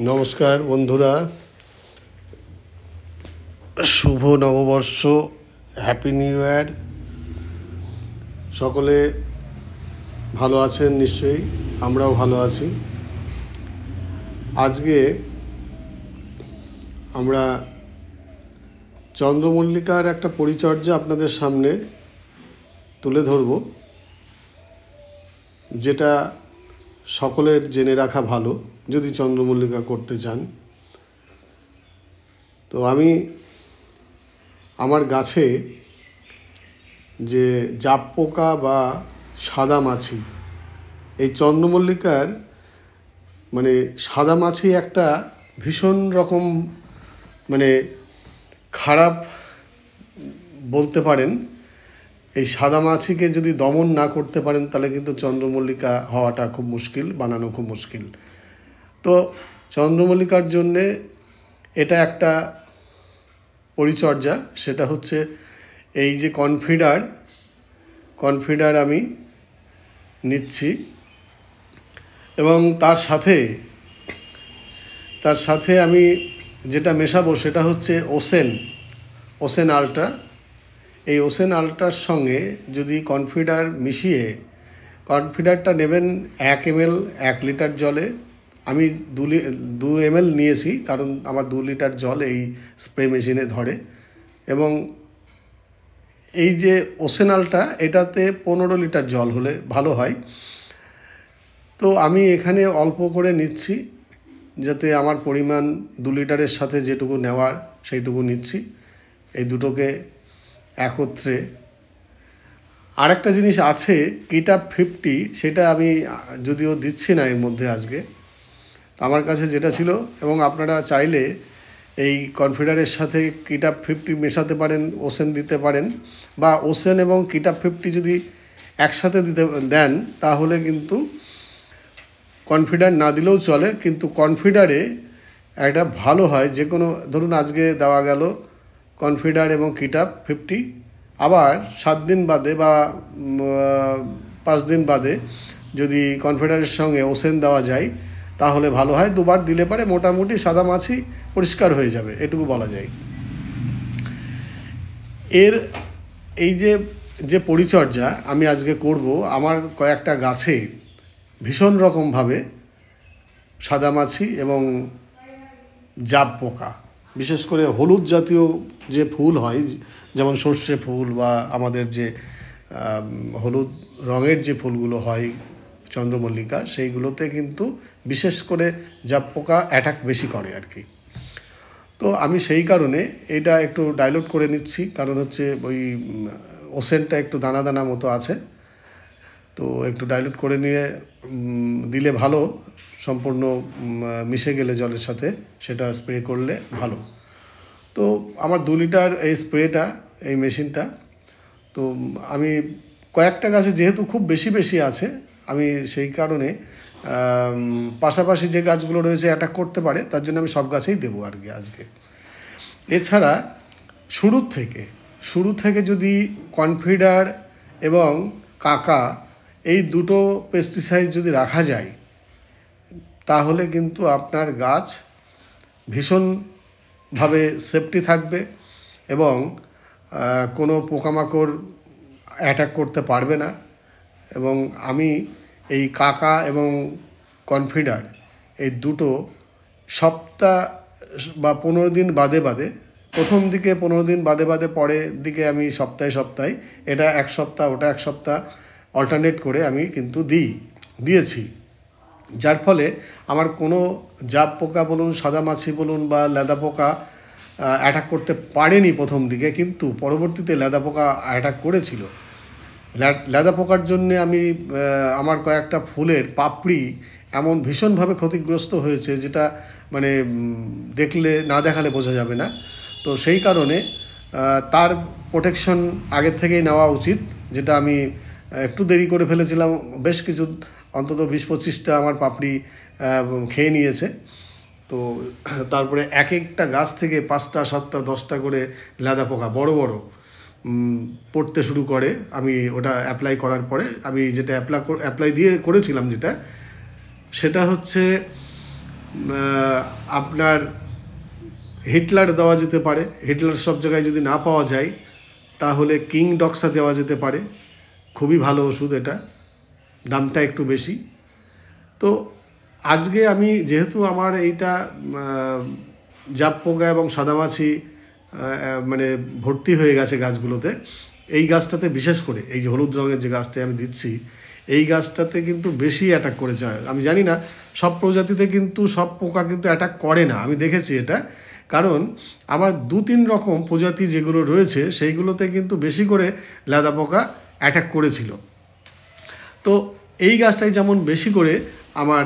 নমস্কার বন্ধুরা, শুভ নববর্ষ, হ্যাপি নিউ ইয়ার। সকলে ভালো আছেন নিশ্চয়ই, আমরাও ভালো আছি। আজকে আমরা চন্দ্রমল্লিকার একটা পরিচর্যা আপনাদের সামনে তুলে ধরব, যেটা সকলের জেনে রাখা ভালো যদি চন্দ্রমল্লিকা করতে চান। তো আমি আমার গাছে যে জাপ পোকা বা সাদা মাছি, এই চন্দ্রমল্লিকার সাদা মাছি একটা ভীষণ রকম খারাপ বলতে পারেন। এই সাদা মাছিকে যদি দমন না করতে পারেন তাহলে কিন্তু চন্দ্রমল্লিকা হওয়াটা খুব মুশকিল, বানানো খুব মুশকিল। তো চন্দ্রমল্লিকার জন্যে এটা একটা পরিচর্যা, সেটা হচ্ছে এই যে কনফিডার আমি নিচ্ছি, এবং তার সাথে আমি যেটা মেশাবো সেটা হচ্ছে ওসেন আল্ট্রা। এই ওসেন আল্ট্রার সঙ্গে যদি কনফিডারটা নেবেন 1 ml 1 লিটার জলে। আমি 2 ml নিয়েছি, কারণ আমার 2 লিটার জল এই স্প্রে মেশিনে ধরে। এবং এই যে ওসেনালটা, এটাতে 15 লিটার জল হলে ভালো হয়। তো আমি এখানে অল্প করে নিচ্ছি, যাতে আমার পরিমাণ 2 লিটারের সাথে যেটুকু নেওয়ার সেইটুকু নিচ্ছি, এই দুটোকে একত্রে। আরেকটা জিনিস আছে, কিটআপ 50, সেটা আমি যদিও দিচ্ছি না এর মধ্যে আজকে, আমার কাছে যেটা ছিল। এবং আপনারা চাইলে এই কনফিডারের সাথে কিটআপ 50 মেশাতে পারেন, ওসেন দিতে পারেন, বা ওসেন এবং কিটআপ 50 যদি একসাথে দেন তাহলে কিন্তু কনফিডার না দিলেও চলে। কিন্তু কনফিডারে একটা ভালো হয়, যে কোনো ধরুন আজকে দেওয়া গেল কনফিডার এবং কিটআপ 50, আবার 7 দিন বাদে বা 5 দিন বাদে যদি কনফিডারের সঙ্গে ওসেন দেওয়া যায় তাহলে ভালো হয়। 2 বার দিলে পারে মোটামুটি সাদা মাছি পরিষ্কার হয়ে যাবে, এটুকু বলা যায়। এই যে পরিচর্যা আমি আজকে করব, আমার কয়েকটা গাছে ভীষণ রকমভাবে সাদা মাছি এবং জাপ পোকা, বিশেষ করে হলুদ জাতীয় যে ফুল হয়, যেমন সর্ষে ফুল বা আমাদের যে হলুদ রঙের যে ফুলগুলো হয় চন্দ্রমল্লিকা, সেইগুলোতে কিন্তু বিশেষ করে জাপ পোকা অ্যাটাক বেশি করে আর কি। তো আমি সেই কারণে এটা একটু ডাইলুট করে নিচ্ছি, কারণ হচ্ছে ওই ওসেনটা একটু দানা দানা মতো আছে, তো একটু ডাইলুট করে নিয়ে দিলে ভালো, সম্পূর্ণ মিশে গেলে জলের সাথে সেটা স্প্রে করলে ভালো। তো আমার 2 লিটার এই স্প্রেটা, এই মেশিনটা, তো আমি কয়েকটা গাছে যেহেতু খুব বেশি আছে, আমি সেই কারণে পাশাপাশি যে গাছগুলো রয়েছে অ্যাটাক করতে পারে, তার জন্য আমি সব গাছেই দেবো আর কি আজকে। এছাড়া শুরু থেকে যদি কনফিডার এবং কাকা, এই দুটো পেস্টিসাইড যদি রাখা যায় তাহলে কিন্তু আপনার গাছ ভীষণভাবে সেফটি থাকবে এবং কোনো পোকামাকড় অ্যাটাক করতে পারবে না। এবং আমি এই কাকা এবং কনফিডার, এই দুটো সপ্তাহ বা 15 দিন বাদে প্রথম দিকে 15 দিন বাদে পরের দিকে আমি সপ্তাহে এটা 1 সপ্তাহ ওটা 1 সপ্তাহ অল্টারনেট করে আমি কিন্তু দিয়েছি, যার ফলে আমার কোনো জাপ পোকা বলুন, সাদা মাছি বলুন বা লেদা পোকা অ্যাটাক করতে পারেনি প্রথম দিকে, কিন্তু পরবর্তীতে লেদা পোকা অ্যাটাক করেছিল। লেদা পোকার জন্যে আমি আমার কয়েকটা ফুলের পাপড়ি এমন ভীষণভাবে ক্ষতিগ্রস্ত হয়েছে, যেটা না দেখালে বোঝা যাবে না। তো সেই কারণে তার প্রোটেকশন আগের থেকেই নেওয়া উচিত, যেটা আমি একটু দেরি করে ফেলেছিলাম। বেশ কিছু, অন্তত 20-25টা আমার পাপড়ি খেয়ে নিয়েছে। তো তারপরে এক একটা গাছ থেকে 5টা 7টা 10টা করে লেদা পোকা বড় পড়তে শুরু করে। আমি ওটা অ্যাপ্লাই করার পরে, আমি যেটা অ্যাপ্লাই করেছিলাম, সেটা হচ্ছে আপনার হিটলার দেওয়া যেতে পারে। হিটলার সব জায়গায় যদি না পাওয়া যায় তাহলে কিং ডক্সা দেওয়া যেতে পারে, খুবই ভালো ওষুধ এটা, দামটা একটু বেশি। তো আজকে আমি যেহেতু আমার এইটা জাপ পোকা এবং সাদামাছি মানে ভর্তি হয়ে গেছে গাছগুলোতে, এই গাছটাতে বিশেষ করে এই যে হলুদ রঙের যে গাছটা আমি দিচ্ছি, এই গাছটাতে কিন্তু বেশি অ্যাটাক করেছে। আমি জানি না সব প্রজাতিতে কিন্তু সব পোকা কিন্তু অ্যাটাক করে না, আমি দেখেছি এটা। কারণ আমার 2-3 রকম প্রজাতি যেগুলো রয়েছে সেইগুলোতে কিন্তু বেশি করে লেদা পোকা অ্যাটাক করেছিল। তো এই গাছটাই যেমন বেশি করে আমার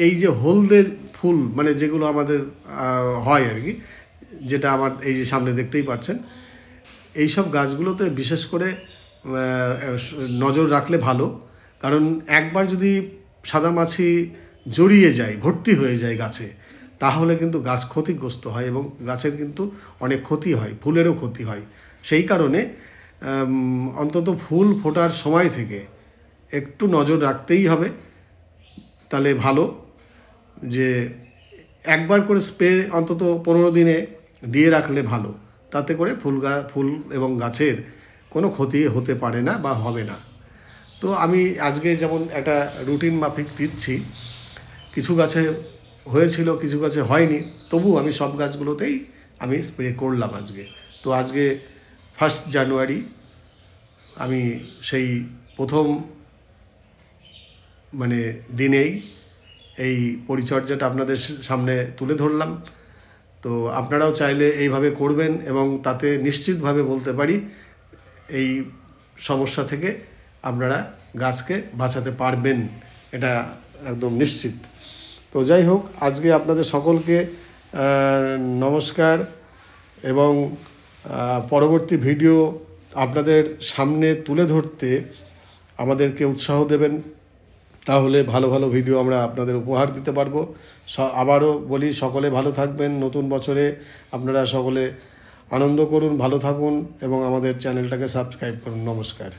এই যে হলদে ফুল মানে যেগুলো আমাদের হয় আর কি, যেটা আমার এই যে সামনে দেখতেই পাচ্ছেন, এই সব গাছগুলোতে বিশেষ করে নজর রাখলে ভালো। কারণ একবার যদি সাদামাছি জড়িয়ে যায়, ভর্তি হয়ে যায় গাছে, তাহলে কিন্তু গাছ ক্ষতিগ্রস্ত হয় এবং গাছের কিন্তু অনেক ক্ষতি হয়, ফুলেরও ক্ষতি হয়। সেই কারণে অন্তত ফুল ফোটার সময় থেকে একটু নজর রাখতেই হবে। তাহলে ভালো যে একবার করে স্প্রে অন্তত 15 দিনে দিয়ে রাখলে ভালো, তাতে করে ফুল এবং গাছের কোনো ক্ষতি হতে পারে না বা হবে না। তো আমি আজকে যেমন একটা রুটিন মাফিক দিচ্ছি, কিছু গাছে হয়েছিল কিছু গাছে হয়নি, তবু আমি সব গাছগুলোতেই আমি স্প্রে করলাম আজকে। তো আজকে 1 জানুয়ারি আমি সেই প্রথম মানে দিনেই এই পরিচর্যাটা আপনাদের সামনে তুলে ধরলাম। তো আপনারাও চাইলে এইভাবে করবেন এবং তাতে নিশ্চিতভাবে বলতে পারি এই সমস্যা থেকে আপনারা গাছকে বাঁচাতে পারবেন, এটা একদম নিশ্চিত। তো যাই হোক, আজকে আপনাদের সকলকে নমস্কার এবং পরবর্তী ভিডিও আপনাদের সামনে তুলে ধরতে আমাদেরকে উৎসাহ দেবেন, তাহলে ভালো ভালো ভিডিও আমরা আপনাদের উপহার দিতে পারবো। আবারও বলি, সকলে ভালো থাকবেন। নতুন বছরে আপনারা সকলে আনন্দ করুন, ভালো থাকুন এবং আমাদের চ্যানেলটাকে সাবস্ক্রাইব করুন। নমস্কার।